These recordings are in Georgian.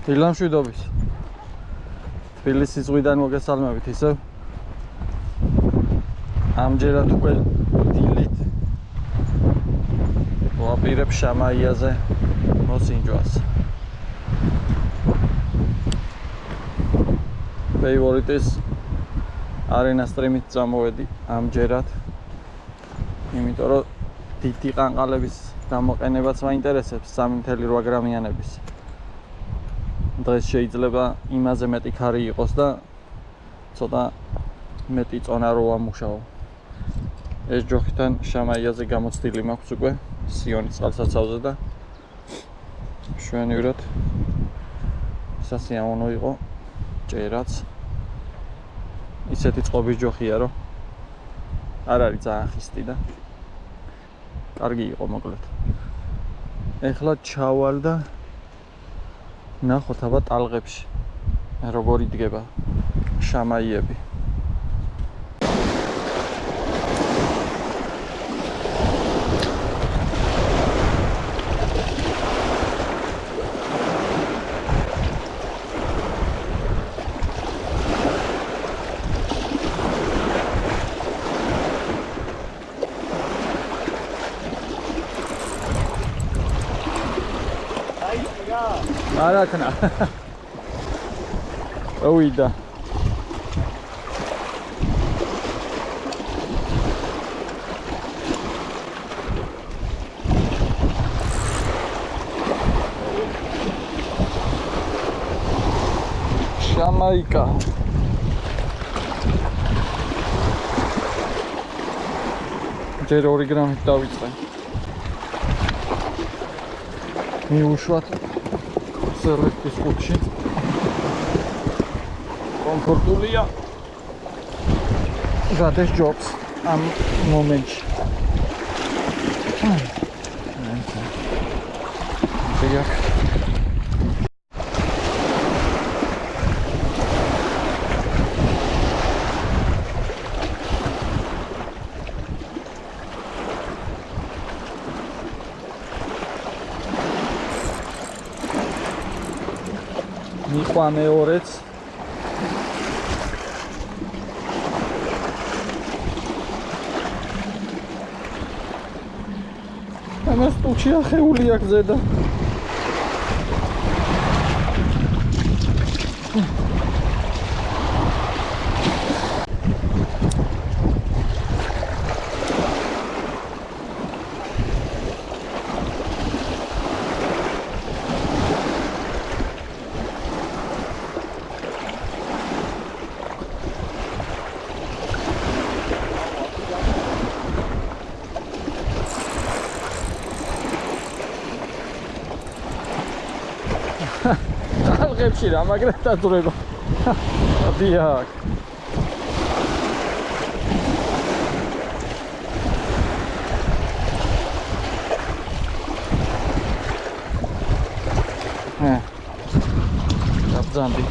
დილამშვიდობის. თბილისის ზღვიდან მოგესალმებით ისევ. ამჯერად უკვე დილით ვაპირებ შამაიაზე მოსინჯვას. ფეივორიტის არენა სტრიმით წამოვედი ამჯერად. იმიტომ რომ დიდი ყანყალების გამოყენებაც მაინტერესებს 3.8 გრამიანების. დღეს შეიძლება იმაზე მეტი ქარი იყოს და ცოტა მეტი წონა რო ამუშაო. ეს ჯოხიდან შამაიაზე გამოცდილი მაქვს უკვე სიონის წყალსაცავზე და შვენივრად სასიამოვნო იყო ჭერაც. ისეთი წყობის ჯოხია რომ არ არის ძალიან ხისტი და კარგი იყო მოკლედ. ეხლა ჩავალ და ნახოთ აბა ტალღებში როგორ იდგება შამაიები. არაქნა ოვიდა შამაიკა ჯერ 2 გრამით დავიწყე მიუშვათ სერვისის ხუთში კომფორტულია გადეს ჯობს ამ მომენტში. დიახ. მიყვა მეორეც ამას ტუჩი ახეული აქვს ზედა ტალღებში რა მაგრად დაძრება. დიახ. დაბძანდი.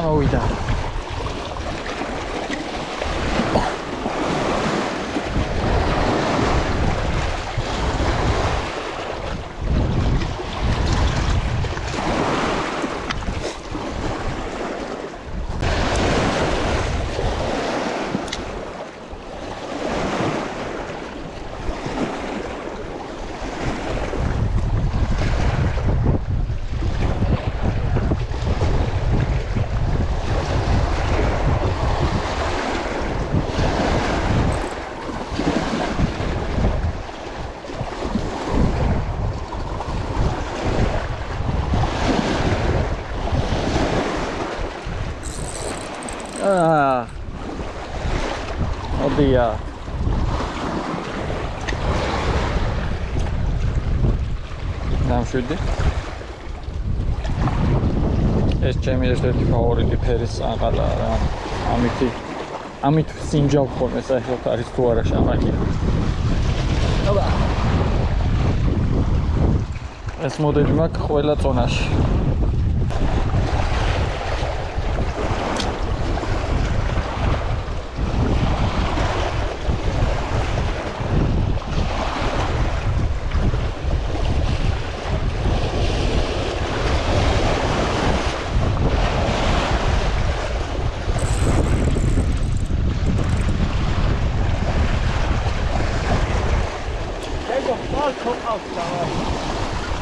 ამოვიდა. ოდია. დამშვიდი. ეს ჩემი ერთ-ერთი ფავორიტი ფერის წაღალა რა. ამით სინჯავ ხოლმე საერთოდ არის თუ არა შამაკი. აბა. ეს მოდელი მაქვს ყველა წონაში.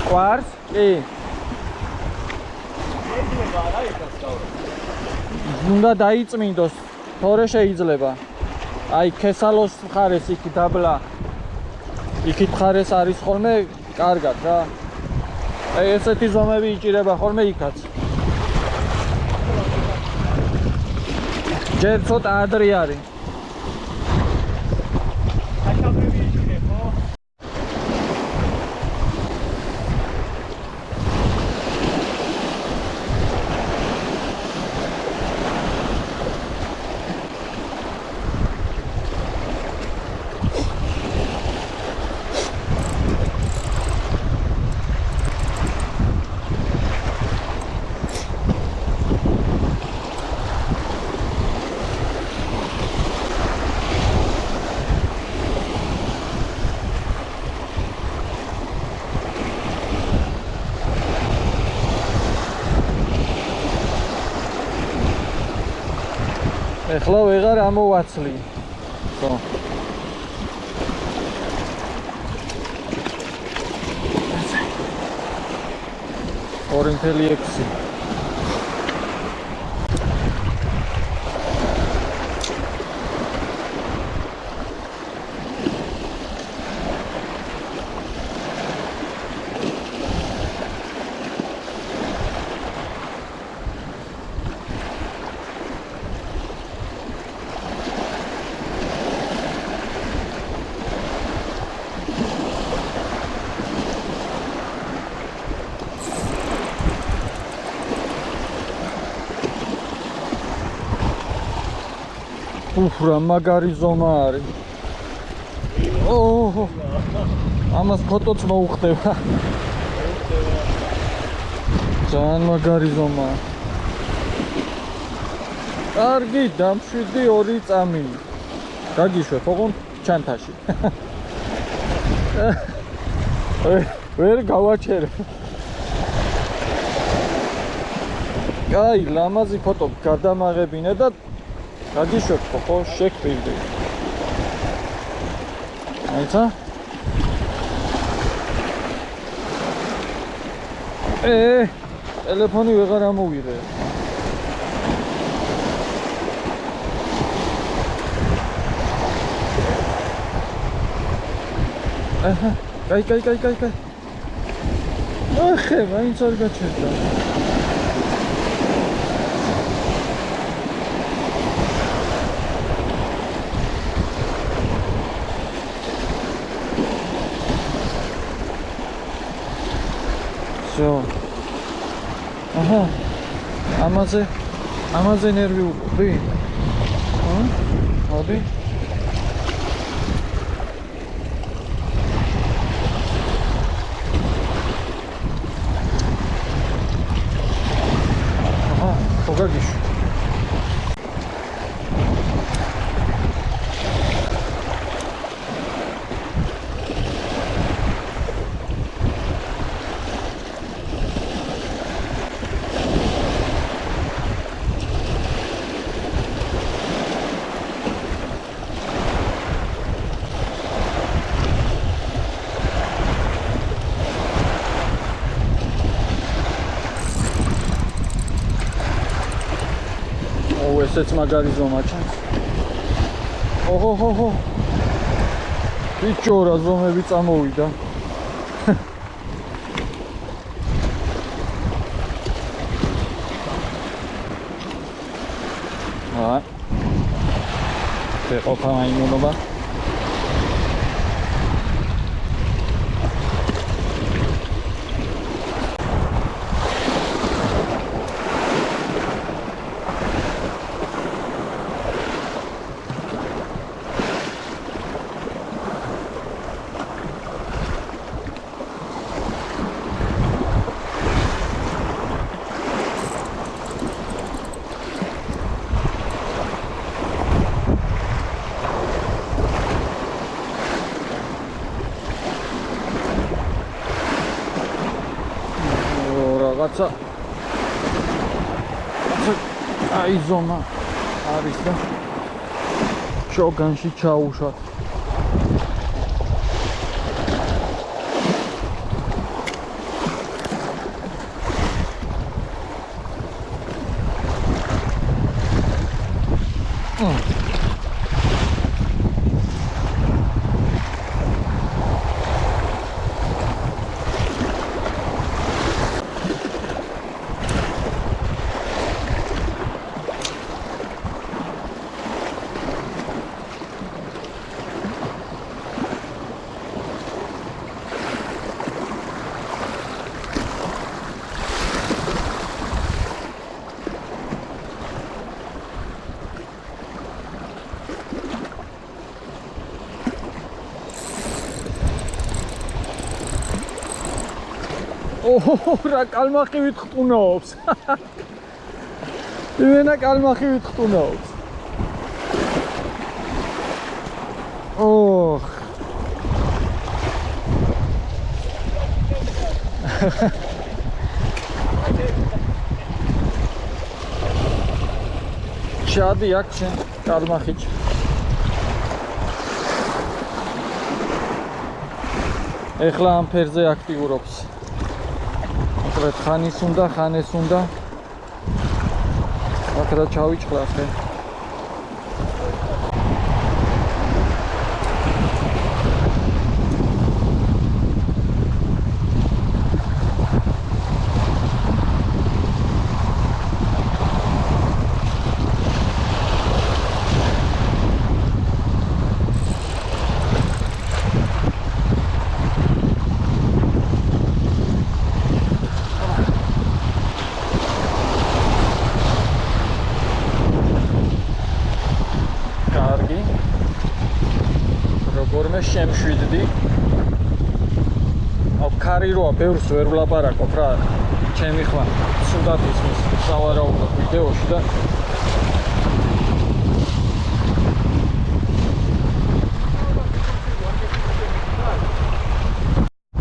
Quars? კი. უნდა დაიწმინდოს, თორე შეიძლება. აი ქესალოს მხარეს იქ დაბლა. იქით მხარეს არის ხოლმე კარგად რა. აი ესეთი ზომები იჭირება ხოლმე იქაც. ჯერ ცოტა ადრე არის. ეხლა ვეღარ ამოვაცლი. ხო. ორინტელი 6. Ufra მაგარი ზომა არის. ოჰ. ამას ფოტოც მოუხდება. ძალიან მაგარი ზომა. კარგი, დამშვიდი 2 წამი. გაგიშვებ ოღონდ ჩანთაში. ვერ გავაჩერე. აი, ლამაზი ფოტო გადამაღებინე და გაგიშვებ ხო შეგვიდი. აიცა? ტელეფონი ვეღარ ამოვიღე. კაი. ახე, მაინც არ გაჩერდა. Aha, amazê nervi uqdi. Hadi. Aha, pogagish. ესეც მაგარი ზომა ჩანს. ოჰო. ბიჭო რა ზომები წამოვიდა. ყოფა მაიმუნობა. როცა აი ზომა არის და შოგანში ჩაუშვათ. რა კალმახივით ხტუნაობს. იმენა კალმახივით ხტუნაობს. ოხ. ჩადი აქ შენ კალმახიჩ. ეხლა ამ ფერზე აქტიურობს. ხანის უნდა, ხანეს უნდა. აქ რა ჩავიჭყლა ხე. შემშვიდდი. აუ ქარი როა ბევრს ვერ ვლაპარაკობ რა. ჩემი ხმა სულად ისმის სავარაუდო ვიდეოში და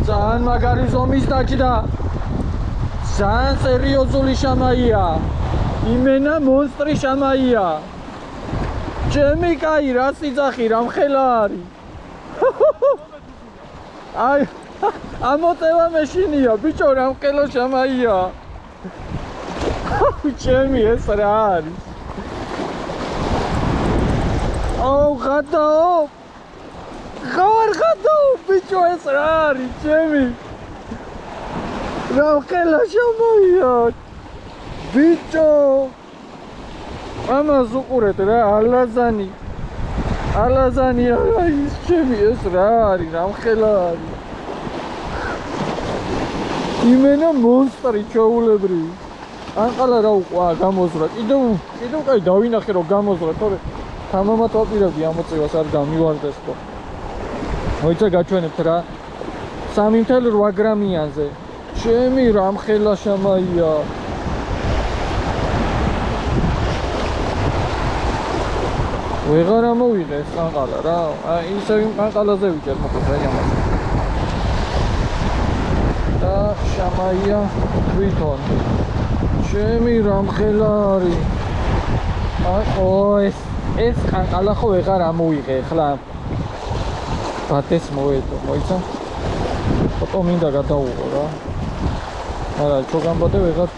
ძალიან მაგარი ზომის დაჭდა. ძალიან სერიოზული შამაია. იმენა მონსტრი შამაია. ჩემი კაი რა სიძახი რა მხელა არის. აი ამოწევა მეშინია ბიჭო რა მყელო შამაია. ჩემი ეს რა არის. აუ ხატაო ხარ ბიჭო ეს რა არის ჩემი. რა მყელა შამაია ბიჭო. ამას უყურეთ რა ალაზანი. ალაზანი არა ის ჩემი ეს რა არის რა მხელა არის. იმენა მონსტრი ჩაულებრივი. ანყალა რა უყვა გამოზრა. კიდევ კაი დავინახე რომ გამოზრა თორე თამამად ვაპირებდი ამოწევას არ გამივარდეს ხო. მოიცა გაჩვენებთ რა 3.8 გრამიანზე. ჩემი რა მხელა შამაია. ვეღარ ამოვიღე ეს ყანყალა რა. აი ისე იმ ყანყალაზე ვიჭერ მოხდა აი ამას. და შამაია თვითონ. ჩემი რა მხელა არის. აი ეს ყანყალა ხო ვეღარ ამოვიღე ხლა. ბათეს მოედო, მოიცა? ფოტო მინდა გადაუღო რა. არა, ჩოგამბადე ვეღარ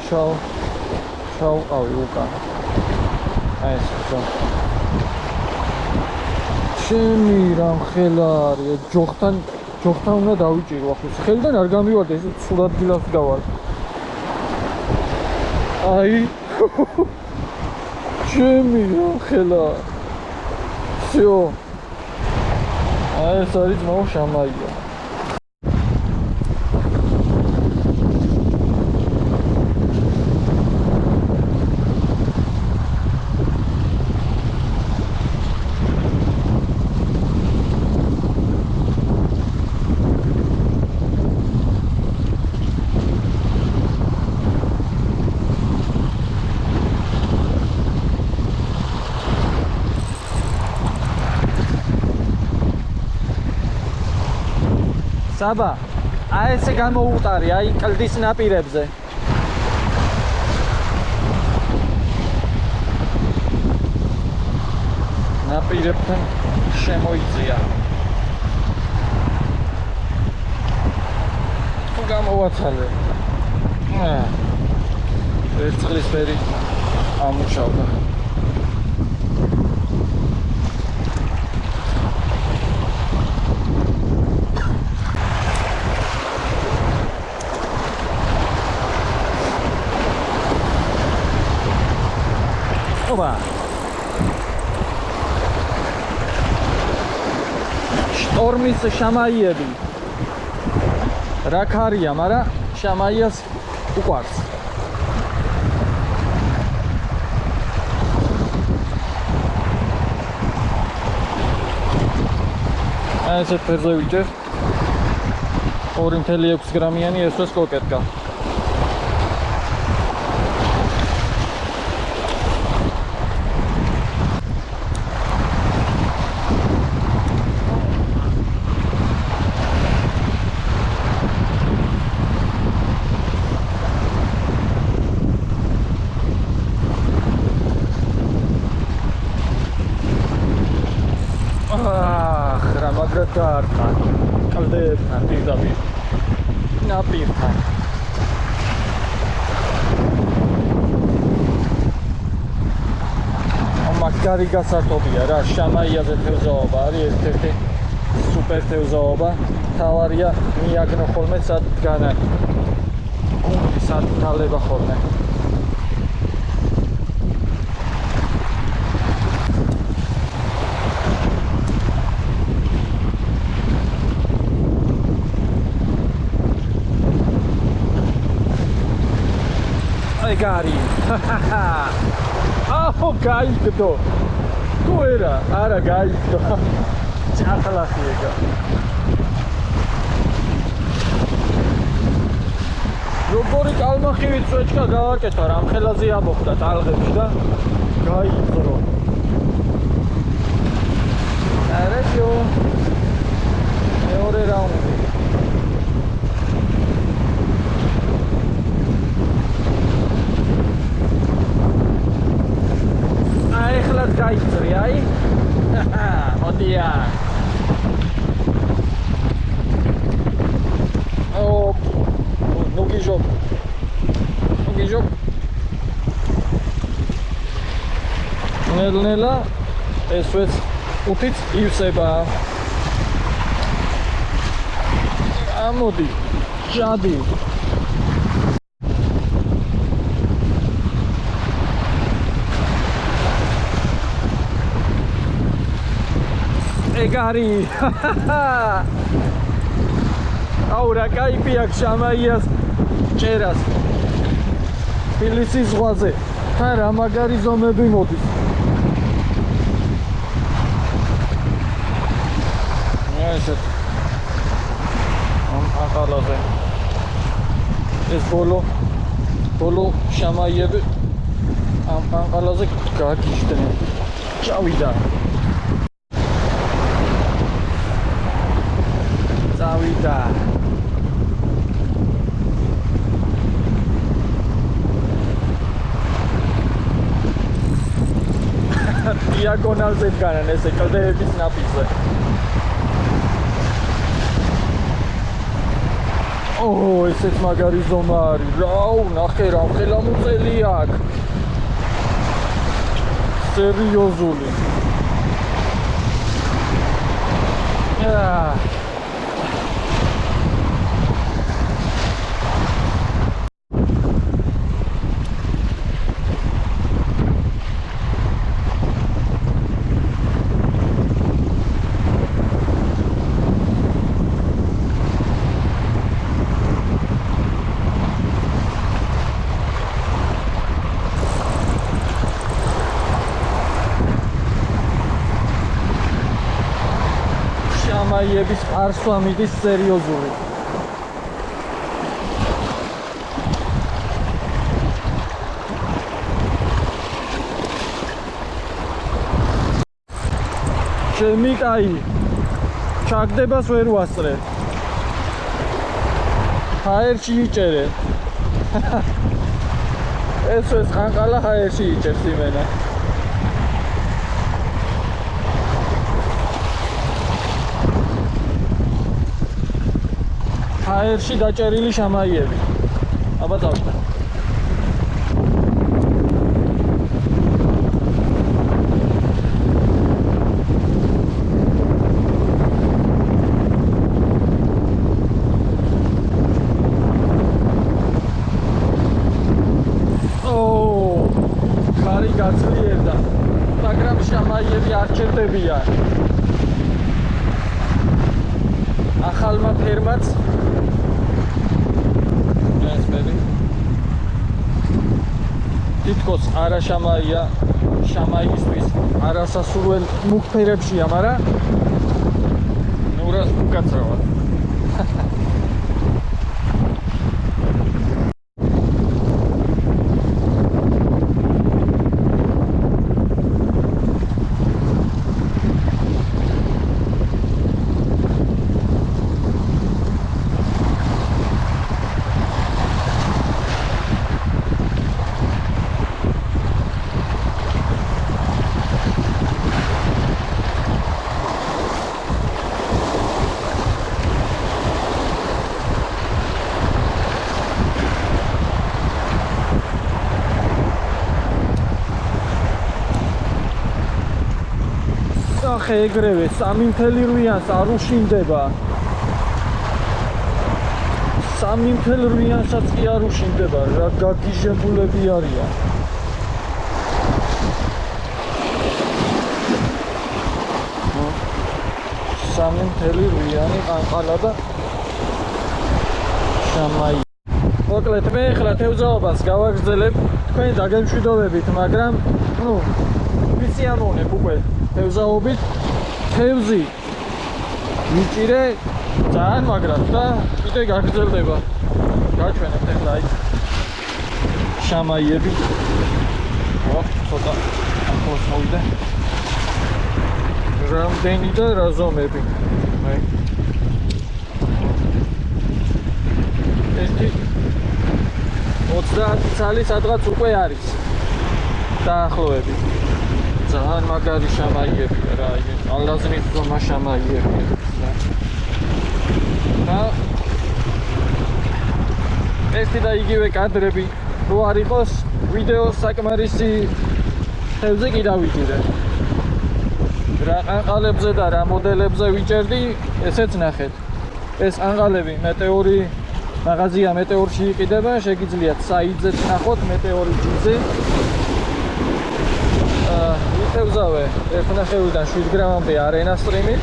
ჩავყავი უკან. აი ეს ხო. ჩემი რა მხელა არის. ჯოხთან უნდა დავიჭირო ახლა. ხელიდან არ გამივარდა ეს სულად დილას გავარ. აი ჩემი რა მხელა. всё. აი ეს არის მოუ შამაია. საბა, აი ესე გამოუტარი, აი კლდის ნაპირებზე. პირებთან შემოიწია. თუ გამოვაცალე. ერთხლისფერი ამუშავდა. ობა შტორმის შამაიები რა ქარია, მაგრამ შამაიას უყვარს. ესეთ ფერზე ვიჭერ 2.6 გრამიანი ესოს კოკეტკა. Darkan, kaldetan, პირდაპირ. ნაპირთან. მაგარი გასართობია რა, შამაიაზე თევზაობა არის ერთ-ერთი სუპერ თევზაობა. თავარია მიაგნო ხოლმე სად დგანა. სად თალება ხოლმე. Gari. Oh, gaigdo. Tu era gaigdo. Chakala fiega. Როგორი კალმახივით წვეჭკა გავაკეთა რამ ხელაზე ამოხდა ტალღებში და გაიწრო. არასო. მეორე რაუნდი. ეხლაც გაიწრი, აი? მოდია. ნუგიჟობ. ნელ-ნელა ესვეც უთიც ივსება. ამოდი, ჭადი. Gari. Au რა кайფი აქვს შამაიას ჭერას. თბილისის ზღვაზე. თან რა მაგარი ზომები მოდის. ესეთ. აყალაზე. ეს ბოლო შამაიები ამ აყალაზე გაგიჟდნენ. ჩავიდა. Zawida. Diagonalზე დგანან ესე კლდეების ნაპირზე. ესეც მაგარი ზომა არის. რაუ, ნახე რა ხელამუწელი აქვს. სერიოზული. შამაიების პარსვა მიდის სერიოზული. ჩემი კაი ჩაგდებას ვერ ვასწრე. ჰაერში იჭერე. ეს ხანყალა ჰაერში იჭერს იმენა. ჰაერში დაჭერილი შამაიები. აბა წავიდა. გაძლიერდა, მაგრამ შამაიები არ ჩერდებია. ახალმა ფერმაც ესმები თითქოს არა შამაია, შამაისთვის არასასურველ მუქ ფერებშია, მაგრამ ნუ რას უკაცრავად. ეგრევე 3.8-იანს არ უშინდება. 3.8-იანსაც კი არ უშინდება, რა გაგიჟებულები არიან. სამი ყანყალა და შამაი. მოკლედ მე ახლა თევზაობას გავაგრძელებ თქვენ დაგემშვიდობებით, მაგრამ ნუ ვიცი ამოვნებ უკვე თევზაობით თევზი მიჭირე ძალიან მაგრად და კიდე გაგრძელდება. გაჩვენებთ ახლა აი შამაიები. ცოტა ახლოს მოვიდე. რამდენი და რა ზომები. ერთი 30 წალი სადღაც უკვე არის დაახლოებით. ძალიან მაგარი შამაიებია რა, ალაზნის ზომა შამაიებია. და ეს და იგივე კადრები რო არ იყოს ვიდეოს საკმარისი თევზი კი დავიჭირე. რა ყანყალებზე და რა მოდელებზე ვიჭერდი, ესეც ნახეთ. ეს ყანყალები მეტეორი მაღაზია მეტეორში იყიდება, შეგიძლიათ საიტზეც ნახოთ მეტეორი ჯიზე. ვიტევზავე 1.5-დან 7 გრამამდე არენა სტრიმით.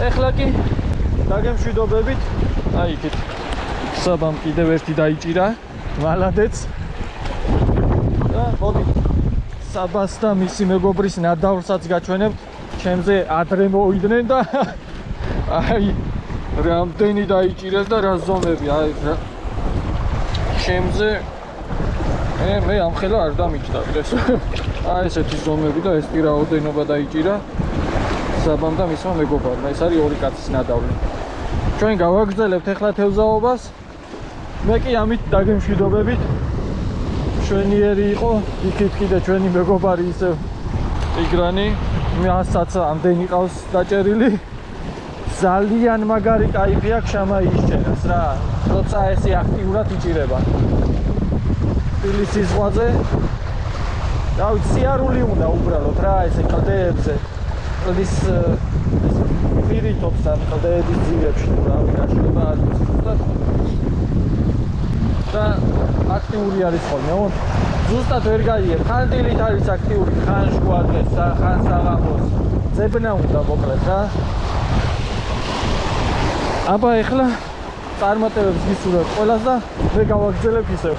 ეხლა კი დაგემშვიდობებით. აი იქით საბამ კიდევ ერთი დაიჭირა, მალადეც. და მოდი საბას და მისი მეგობრის ნადავლსაც გაჩვენებთ. ჩემზე ადრე მოვიდნენ და აი რამდენი დაიჭირეს და რა ზომები, აი რა ჩემზე მე ამხელა არ დამიჭდავდეს. აი ესეთი ზომები და ეს რაოდენობა დაიჭირა საბამ და მისმა მეგობარმა. ეს არის ორი კაცის ნადავლი. ჩვენ გავაგრძელებთ ახლა თევზაობას. მე კი ამით დაგემშვიდობებით. შვენიერი იყო, იქით კიდე ჩვენი მეგობარი ისე იგრანი, მეასაც ამდენი ყავს დაჭერილი. ძალიან მაგარი кайფი აქვს შამაიის ჭერას რა, როცა ესე აქტიურად იჭირება. თბილისის ზღვაზე რა ვიცი, სიარული უნდა უბრალოდ რა, ესე კლდეებზე, კლდის პირითობს ან კლდეების ძირებში რა ვიკაშლება არ ვიცი ზუსტად. და აქტიური არის ხოლმე, ზუსტად ვერ გაიერ, ხან დილით არის აქტიური, ხან შუადღეს, ხან საღამოს, ძებნა უნდა მოკლედ რა. აბა ეხლა წარმატებებს გისურვებ ყველას და მე გავაგრძელებ ისევ.